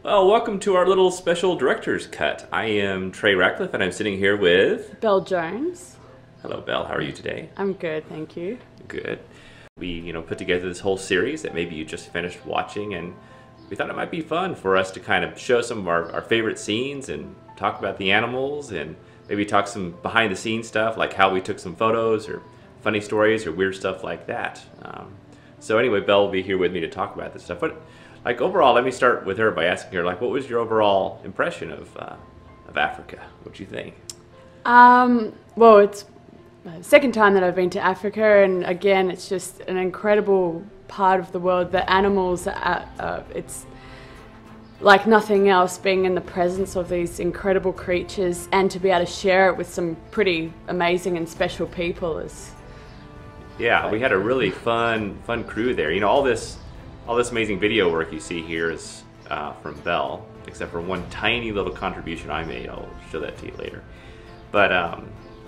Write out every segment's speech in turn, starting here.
Well, welcome to our little special director's cut. I am Trey Ratcliff, and I'm sitting here with... Belle Jones. Hello, Belle. How are you today? I'm good, thank you. Good. We, put together this whole series that maybe you just finished watching, and we thought it might be fun for us to kind of show some of our favorite scenes and talk about the animals and maybe talk some behind-the-scenes stuff, like how we took some photos or funny stories or weird stuff like that. So anyway, Belle will be here with me to talk about this stuff. But like overall, let me start with her by asking her, like, what was your overall impression of Africa? What'd you think? Well, it's the second time that I've been to Africa, and again, it's just an incredible part of the world. The animals, it's like nothing else, being in the presence of these incredible creatures and to be able to share it with some pretty amazing and special people is... Yeah, we had a really fun crew there. All this amazing video work you see here is from Belle, except for one tiny little contribution I made. I'll show that to you later. But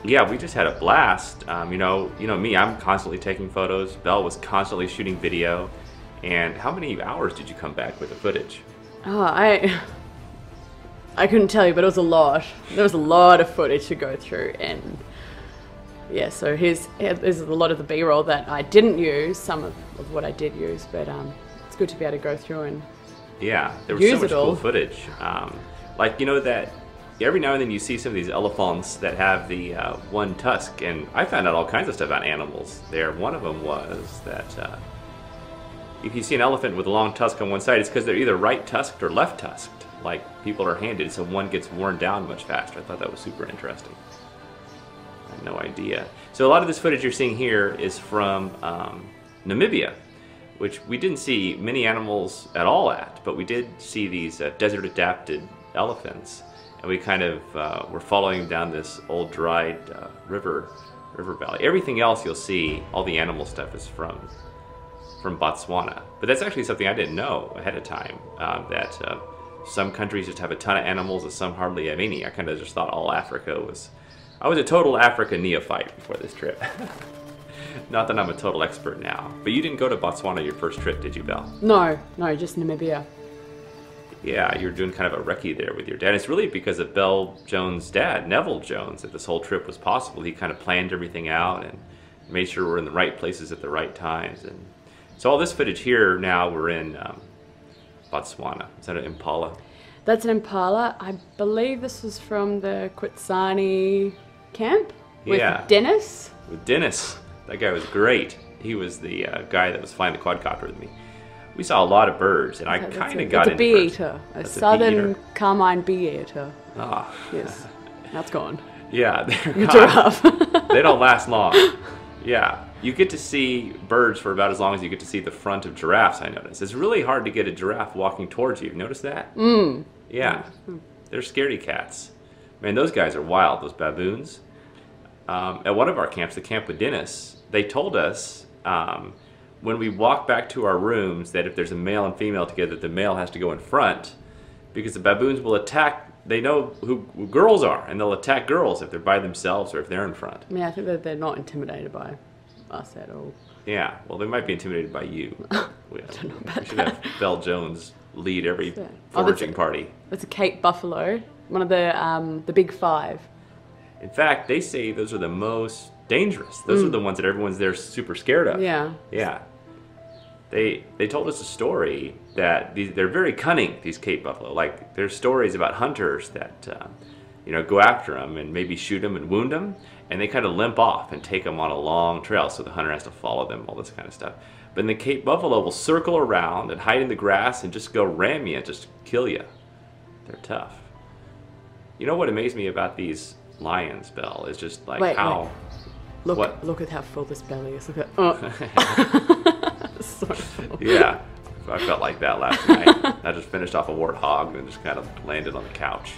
yeah, we just had a blast. You know me, I'm constantly taking photos. Belle was constantly shooting video. And how many hours did you come back with the footage? Oh, I couldn't tell you, but it was a lot. There was a lot of footage to go through, and yeah, so here's a lot of the B-roll that I didn't use, some of what I did use, but it's good to be able to go through and there was so much cool footage. Like, that every now and then you see some of these elephants that have the one tusk, and I found out all kinds of stuff about animals there. One of them was that if you see an elephant with a long tusk on one side, it's because they're either right tusked or left tusked, like people are handed, so one gets worn down much faster. I thought that was super interesting. I had no idea. So a lot of this footage you're seeing here is from Namibia, which we didn't see many animals at all at, but we did see these desert adapted elephants, and we kind of were following down this old dried river valley. Everything else you'll see, all the animal stuff is from Botswana, but that's actually something I didn't know ahead of time, that some countries just have a ton of animals and some hardly have any. I kind of just thought all Africa was... I was a total Africa neophyte before this trip. Not that I'm a total expert now. But you didn't go to Botswana your first trip, did you, Belle? No, just Namibia. Yeah, you were doing kind of a recce there with your dad. It's really because of Belle Jones' dad, Neville Jones, that this whole trip was possible. He kind of planned everything out and made sure we're in the right places at the right times. And so all this footage here now, we're in Botswana. Is that an impala? That's an impala. I believe this was from the Quitsani camp with Dennis. With Dennis. That guy was great. He was the guy that was flying the quadcopter with me. We saw a lot of birds, and I kind of got into bee eater. A southern carmine bee eater. Ah. Yes. That's gone. Yeah. The giraffe. They don't last long. Yeah. You get to see birds for about as long as you get to see the front of giraffes, I noticed. It's really hard to get a giraffe walking towards you. Have you noticed that? Mm. Yeah. They're scaredy cats. Man, those guys are wild, those baboons. At one of our camps, the camp with Dennis, they told us when we walk back to our rooms that if there's a male and female together, the male has to go in front because the baboons will attack. They know who girls are, and they'll attack girls if they're by themselves or if they're in front. Yeah, I think that they're not intimidated by us at all. Yeah, well, they might be intimidated by you. I don't know about we should have Belle Jones lead every foraging party. That's a Cape buffalo, one of the big five. In fact, they say those are the most dangerous. Those are the ones that everyone's there super scared of. Yeah. Yeah. They told us a story that they're very cunning, these Cape buffalo. Like, there's stories about hunters that go after them and maybe shoot them and wound them, and they kind of limp off and take them on a long trail, so the hunter has to follow them, all this kind of stuff. But then the Cape buffalo will circle around and hide in the grass and just go ram you and just kill you. They're tough. You know what amazed me about these lions, Belle, is just like how... Wait. Look at how full this belly is. Look at so full. Yeah, I felt like that last night. I just finished off a warthog and just kind of landed on the couch.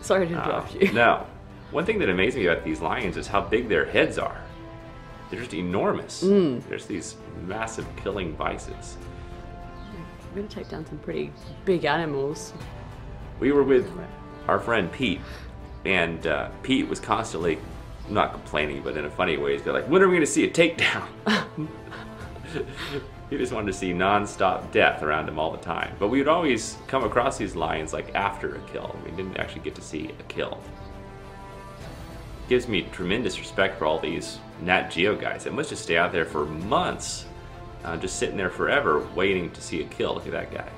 Sorry to interrupt you. No. One thing that amazed me about these lions is how big their heads are. They're just enormous. There's these massive killing vices. We're going to take down some pretty big animals. We were with our friend Pete, and Pete was constantly, not complaining, but in a funny way, he's like, when are we going to see a takedown? He just wanted to see non-stop death around him all the time. But we would always come across these lions like after a kill. We didn't actually get to see a kill. Gives me tremendous respect for all these Nat Geo guys. They must just stay out there for months, just sitting there forever waiting to see a kill. Look at that guy.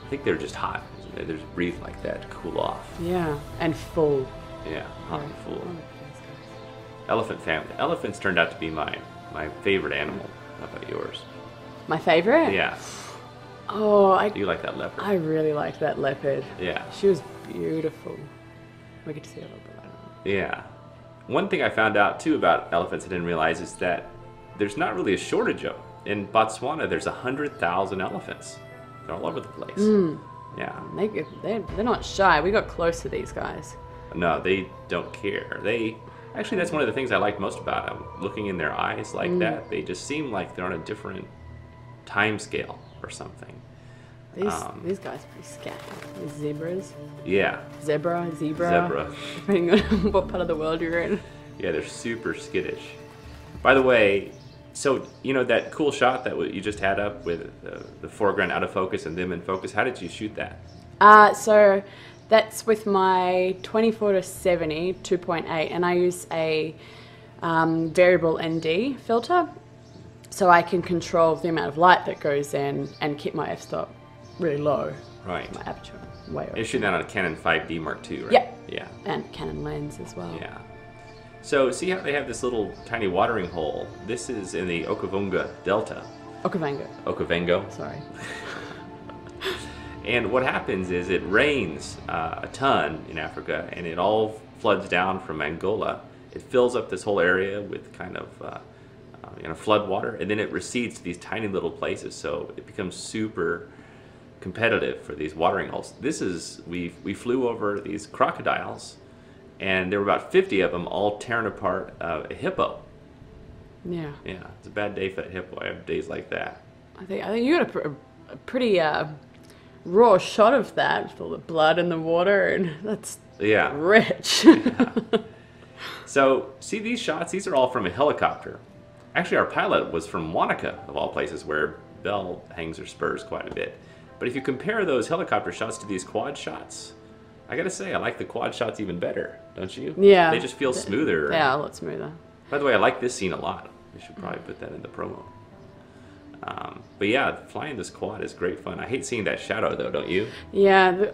I think they're just hot. They just breathe like that to cool off. Yeah, and full. Yeah, hot and full. Elephant family. Elephants turned out to be my favorite animal. How about yours? My favorite? Yeah. Oh, Do you like that leopard? I really liked that leopard. Yeah. She was beautiful. We get to see a little bit later. Yeah. One thing I found out too about elephants I didn't realize is that there's not really a shortage of them. In Botswana, there's 100,000 elephants. They're all over the place. Yeah. They're not shy. We got close to these guys. No, they don't care. Actually, that's one of the things I like most about them. Looking in their eyes like that, they just seem like they're on a different time scale or something. These guys are pretty scattered. These zebras. Yeah. Zebra. Zebra. Depending on what part of the world you're in. Yeah, they're super skittish. By the way, so you know that cool shot that you just had up with the foreground out of focus and them in focus? How did you shoot that? So that's with my 24-70 2.8, and I use a variable ND filter, so I can control the amount of light that goes in and keep my f-stop really low. Right. My aperture way over. You're shooting that on a Canon 5D Mark II, right? Yeah. Yeah. And Canon lens as well. Yeah. So see how they have this little tiny watering hole? This is in the Okavango Delta. Okavango. Sorry. And what happens is it rains a ton in Africa, and it all floods down from Angola. It fills up this whole area with kind of flood water, and then it recedes to these tiny little places. So it becomes super competitive for these watering holes. We flew over these crocodiles, and there were about 50 of them all tearing apart a hippo. Yeah. Yeah, it's a bad day for a hippo. I have days like that. I think you got a pretty raw shot of that with all the blood in the water, and that's rich. Yeah. So see these shots? These are all from a helicopter. Actually, our pilot was from Wanaka, of all places, where Belle hangs her spurs quite a bit. But if you compare those helicopter shots to these quad shots, I gotta say, I like the quad shots even better, don't you? Yeah. They just feel smoother. Yeah, a lot smoother. By the way, I like this scene a lot. We should probably put that in the promo. But yeah, flying this quad is great fun. I hate seeing that shadow, though, don't you? Yeah,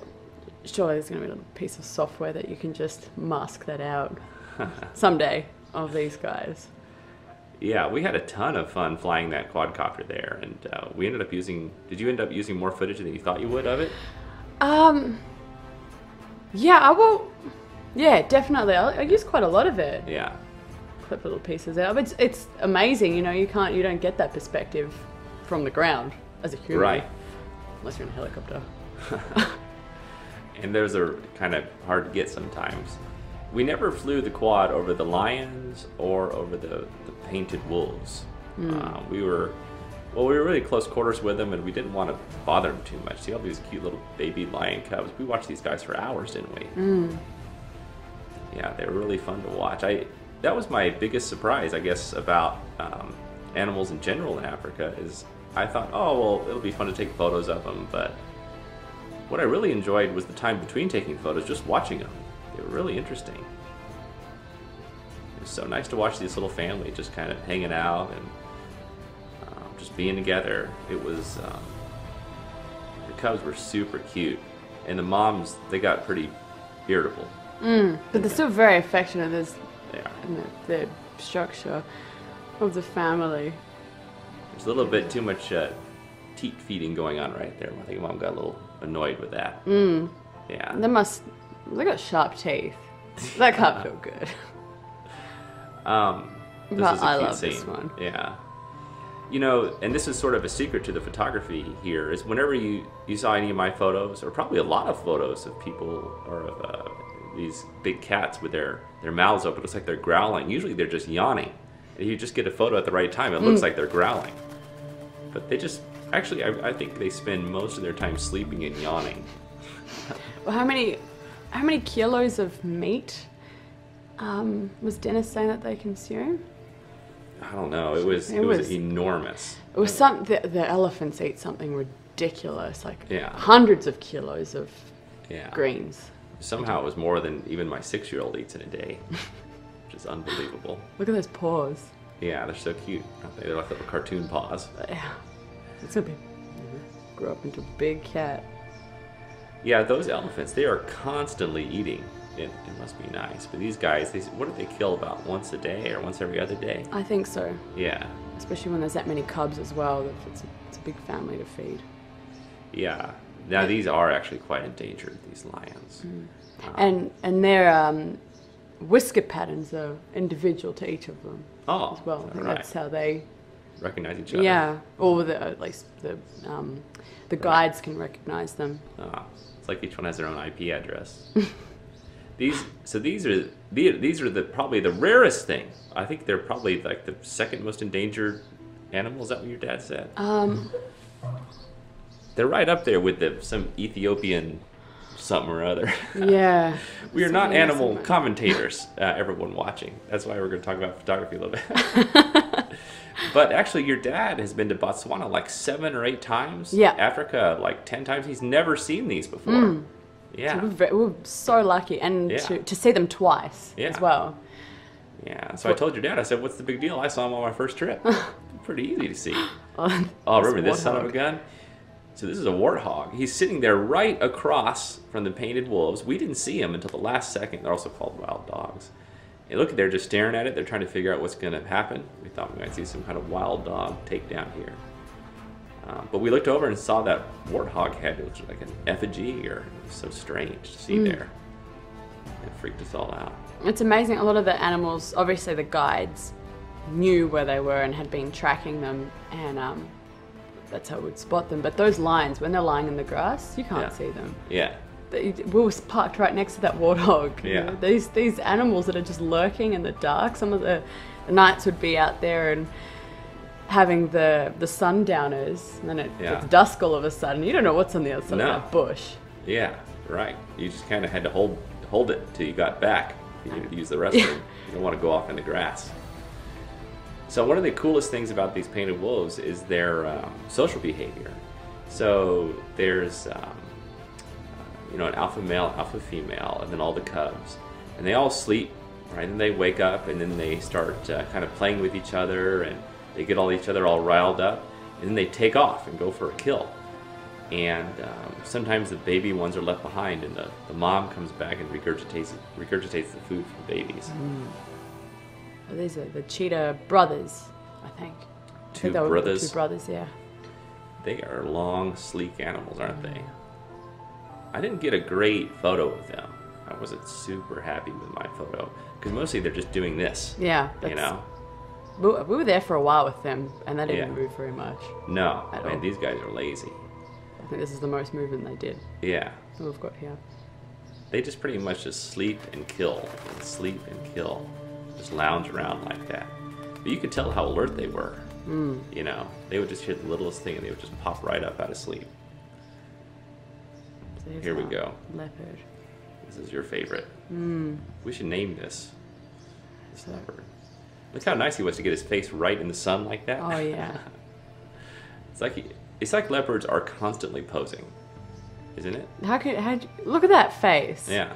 surely there's going to be a little piece of software that you can just mask that out someday of these guys. Yeah, we had a ton of fun flying that quadcopter there, and we ended up using... Did you end up using more footage than you thought you would of it? Yeah, yeah, definitely. I use quite a lot of it. Yeah. Clip little pieces out. But it's amazing, you know, you don't get that perspective from the ground as a human. Right. Unless you're in a helicopter. And those are kind of hard to get sometimes. We never flew the quad over the lions or over the painted wolves. We were really close quarters with them, and we didn't want to bother them too much. See all these cute little baby lion cubs? We watched these guys for hours, didn't we? Yeah, they were really fun to watch. That was my biggest surprise, I guess, about animals in general in Africa. Is I thought, oh well, it'll be fun to take photos of them, but what I really enjoyed was the time between taking photos, just watching them. They were really interesting. It was so nice to watch this little family just kind of hanging out and just being together. It was, the cubs were super cute, and the moms, they got pretty irritable. But they're still very affectionate. They are. In the structure of the family. There's a little bit too much teat feeding going on right there. I think Mom got a little annoyed with that. Yeah. They got sharp teeth. That can't feel good. This is a I cute love scene. this one. Yeah. You know, and this is sort of a secret to the photography here, is whenever you saw any of my photos, or probably a lot of photos of people, or of these big cats with their mouths open, it looks like they're growling. Usually they're just yawning. And if you just get a photo at the right time, it looks like they're growling. But they just, actually, I think they spend most of their time sleeping and yawning. Well, how many kilos of meat was Dennis saying that they consume? I don't know. It was enormous. It was something. The elephants eat something ridiculous, like Yeah. hundreds of kilos of Yeah. greens. Somehow it was more than even my 6-year-old eats in a day, which is unbelievable. Look at those paws. Yeah, they're so cute, aren't they? They're like little cartoon paws. Yeah, it's gonna be grow up into a big cat. Yeah, those elephants, they are constantly eating. It must be nice. But these guys, what do they kill about once a day or once every other day? I think so. Yeah. Especially when there's that many cubs as well. It's a big family to feed. Yeah. Now these are actually quite endangered, these lions. And their whisker patterns are individual to each of them as well. I think that's how they recognize each other. Yeah, or at least the guides can recognize them. It's like each one has their own IP address. These are probably the rarest thing. I think they're probably like the second most endangered animal. Is that what your dad said? They're right up there with some Ethiopian something or other. Yeah. We are not animal commentators, everyone watching. That's why we're going to talk about photography a little bit. But actually, your dad has been to Botswana like 7 or 8 times. Yeah. Africa like 10 times. He's never seen these before. Yeah. So we're so lucky, and to see them twice as well. Yeah. So I told your dad, I said, what's the big deal? I saw him on my first trip. Pretty easy to see. Remember this son of a gun? So this is a warthog. He's sitting there right across from the painted wolves. We didn't see him until the last second. They're also called wild dogs. And look, they're just staring at it. They're trying to figure out what's going to happen. We thought we might see some kind of wild dog takedown here. But we looked over and saw that warthog head. It was like an effigy, or it was so strange to see there. It freaked us all out. It's amazing. A lot of the animals, obviously the guides, knew where they were and had been tracking them, and that's how we'd spot them. But those lions, when they're lying in the grass, you can't see them. Yeah. We were parked right next to that warthog. Yeah. You know? These animals that are just lurking in the dark. Some of the nights would be out there and having the sundowners, and then it's dusk all of a sudden. You don't know what's on the other side of that bush. Yeah, right. You just kind of had to hold it till you got back. You needed to use the restroom. You don't want to go off in the grass. So one of the coolest things about these painted wolves is their social behavior. So there's an alpha male, alpha female, and then all the cubs, and they all sleep, right? And they wake up, and then they start kind of playing with each other, and they get each other all riled up, and then they take off and go for a kill. And sometimes the baby ones are left behind, and the mom comes back and regurgitates the food for the babies. Well, these are the cheetah brothers, I think. Two brothers? 2 brothers, yeah. They are long, sleek animals, aren't they? I didn't get a great photo of them. I wasn't super happy with my photo, because mostly they're just doing this. Yeah. You know? We were there for a while with them, and they didn't move very much. No. Man, these guys are lazy. I think this is the most movement they did. Yeah. So we've got here. They just pretty much just sleep and kill, and sleep and kill. Just lounge around like that. But you could tell how alert they were. You know, they would just hear the littlest thing and they would just pop right up out of sleep. So here we go. Leopard. This is your favorite. We should name this leopard. Look how nice he was to get his face right in the sun like that. Oh yeah. It's like leopards are constantly posing, isn't it? Look at that face. Yeah.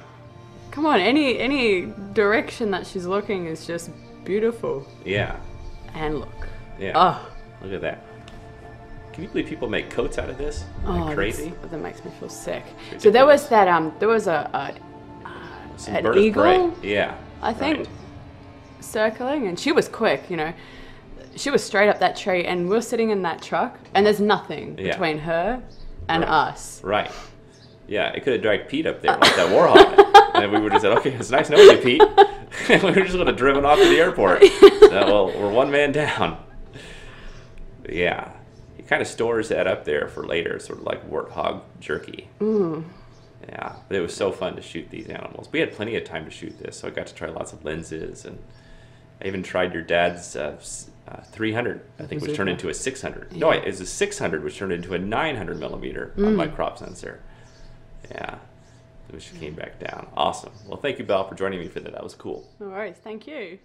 Come on, any direction that she's looking is just beautiful. Yeah. And look. Yeah. Oh. Look at that. Can you believe people make coats out of this? Like crazy? That makes me feel sick. So there was that there was an eagle. Yeah. I think circling, and she was quick, you know. She was straight up that tree, and we're sitting in that truck, and there's nothing between her and us. Right. Yeah, it could have dragged Pete up there like that warhog. And we would have said, okay, it's nice knowing you, Pete. And we would just would have driven off to the airport. Well, we're one man down. But yeah, he kind of stores that up there for later, sort of like warthog jerky. Yeah, but it was so fun to shoot these animals. We had plenty of time to shoot this, so I got to try lots of lenses, and I even tried your dad's 300, I think, which turned into a 600. Yeah. No, it was a 600, which turned into a 900 millimeter on my crop sensor. Yeah, which came back down. Awesome. Well, thank you, Belle, for joining me for that. That was cool. No worries. Thank you.